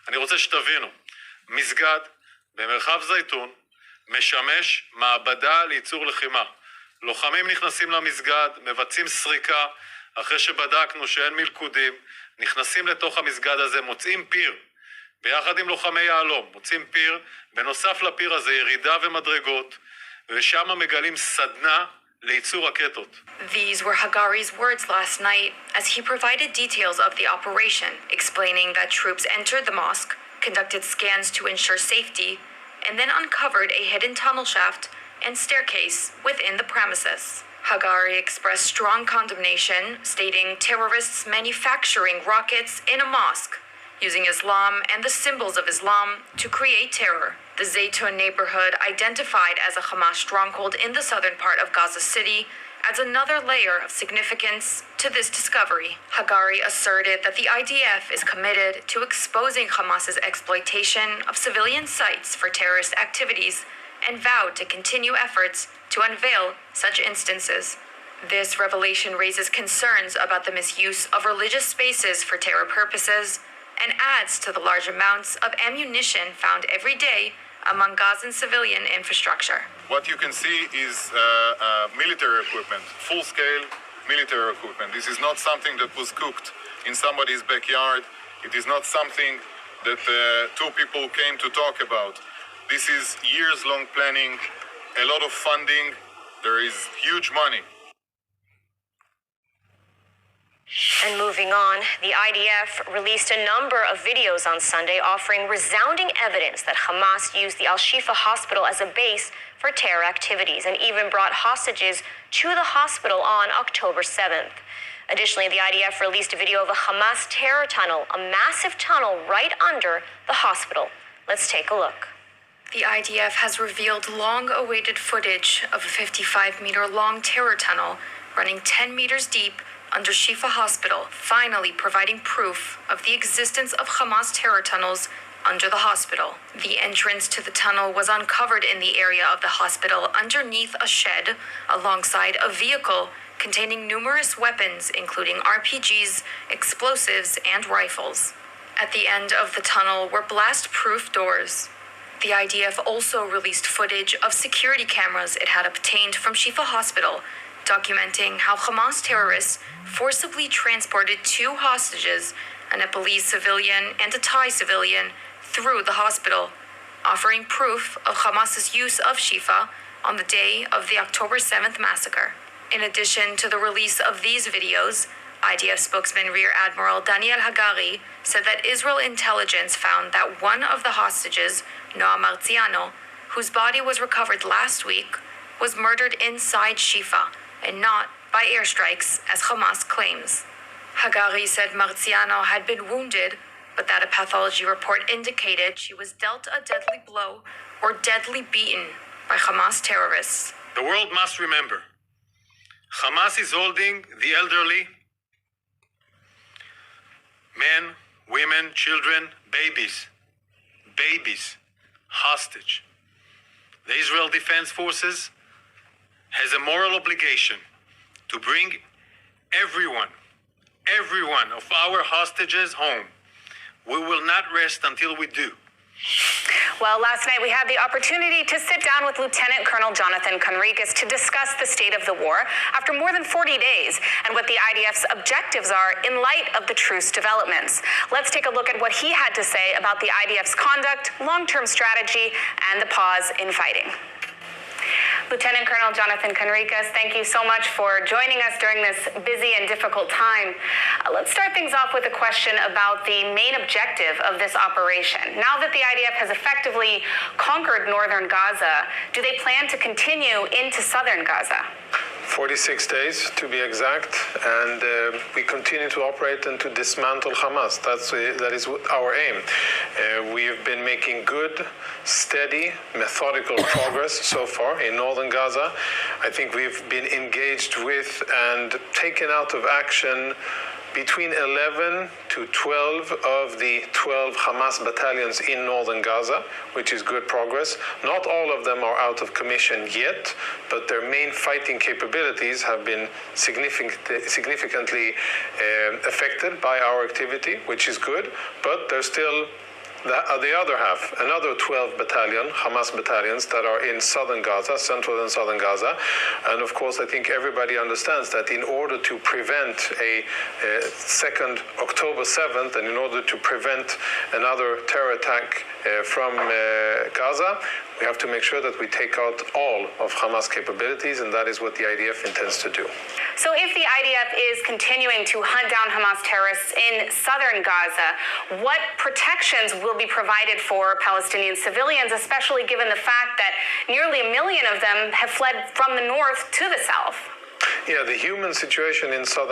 אני רוצה שתבינו, מסגד במרחב זייתון משמש מעבדה לייצור לחימה. לוחמים נכנסים למסגד, מבצעים סריקה, אחרי שבדקנו שאין מלכודים, נכנסים לתוך המסגד הזה, מוצאים פיר, ביחד עם לוחמי יהלום, מוצאים פיר, בנוסף לפיר הזה ירידה ומדרגות, ושם מגלים סדנה לייצור רקטות. These were Hagari's words last night as he provided details of the operation, explaining that troops entered the mosque, conducted scans to ensure safety, and then uncovered a hidden tunnel shaft and staircase within the premises. Hagari expressed strong condemnation, stating terrorists manufacturing rockets in a mosque, using Islam and the symbols of Islam to create terror. The Zaytun neighborhood, identified as a Hamas stronghold in the southern part of Gaza City, adds another layer of significance to this discovery. Hagari asserted that the IDF is committed to exposing Hamas's exploitation of civilian sites for terrorist activities and vowed to continue efforts to unveil such instances. This revelation raises concerns about the misuse of religious spaces for terror purposes and adds to the large amounts of ammunition found every day among Gazan civilian infrastructure. What you can see is military equipment, full-scale military equipment. This is not something that was cooked in somebody's backyard. It is not something that two people came to talk about. This is years-long planning, a lot of funding. There is huge money. And moving on, the IDF released a number of videos on Sunday offering resounding evidence that Hamas used the Al-Shifa hospital as a base for terror activities and even brought hostages to the hospital on October 7th. Additionally, the IDF released a video of a Hamas terror tunnel, a massive tunnel right under the hospital. Let's take a look. The IDF has revealed long-awaited footage of a 55-meter-long terror tunnel running 10 meters deep under Shifa Hospital, finally providing proof of the existence of Hamas terror tunnels under the hospital. The entrance to the tunnel was uncovered in the area of the hospital underneath a shed alongside a vehicle containing numerous weapons, including RPGs, explosives, and rifles. At the end of the tunnel were blast-proof doors. The IDF also released footage of security cameras it had obtained from Shifa Hospital, documenting how Hamas terrorists forcibly transported 2 hostages, a Nepalese civilian and a Thai civilian, through the hospital, offering proof of Hamas's use of Shifa on the day of the October 7th massacre. In addition to the release of these videos, IDF spokesman Rear Admiral Daniel Hagari said that Israel intelligence found that one of the hostages, Noah Marziano, whose body was recovered last week, was murdered inside Shifa and not by airstrikes, as Hamas claims. Hagari said Marziano had been wounded, but that a pathology report indicated she was dealt a deadly blow or deadly beaten by Hamas terrorists. The world must remember, Hamas is holding the elderly, men, women, children, babies, hostage. The Israel Defense Forces has a moral obligation to bring every one of our hostages home. We will not rest until we do. Well, last night we had the opportunity to sit down with Lieutenant Colonel Jonathan Conricus to discuss the state of the war after more than 40 days and what the IDF's objectives are in light of the truce developments. Let's take a look at what he had to say about the IDF's conduct, long-term strategy, and the pause in fighting. Lieutenant Colonel Jonathan Conricus, thank you so much for joining us during this busy and difficult time. Let's start things off with a question about the main objective of this operation. Now that the IDF has effectively conquered northern Gaza, do they plan to continue into southern Gaza? 46 days to be exact, and we continue to operate and to dismantle Hamas. That is our aim. We have been making good, steady, methodical progress so far in northern Gaza. I think we've been engaged with and taken out of action between 11 to 12 of the 12 Hamas battalions in northern Gaza, which is good progress. Not all of them are out of commission yet, but their main fighting capabilities have been significantly affected by our activity, which is good, but there's still the other half, another 12 Hamas battalions that are in southern Gaza, central and southern Gaza. And of course, I think everybody understands that in order to prevent a second October 7th, and in order to prevent another terror attack from Gaza, we have to make sure that we take out all of Hamas capabilities, and that is what the IDF intends to do. So if the IDF is continuing to hunt down Hamas terrorists in southern Gaza, what protections will be provided for Palestinian civilians, especially given the fact that nearly 1 million of them have fled from the north to the south? Yeah, the human situation in southern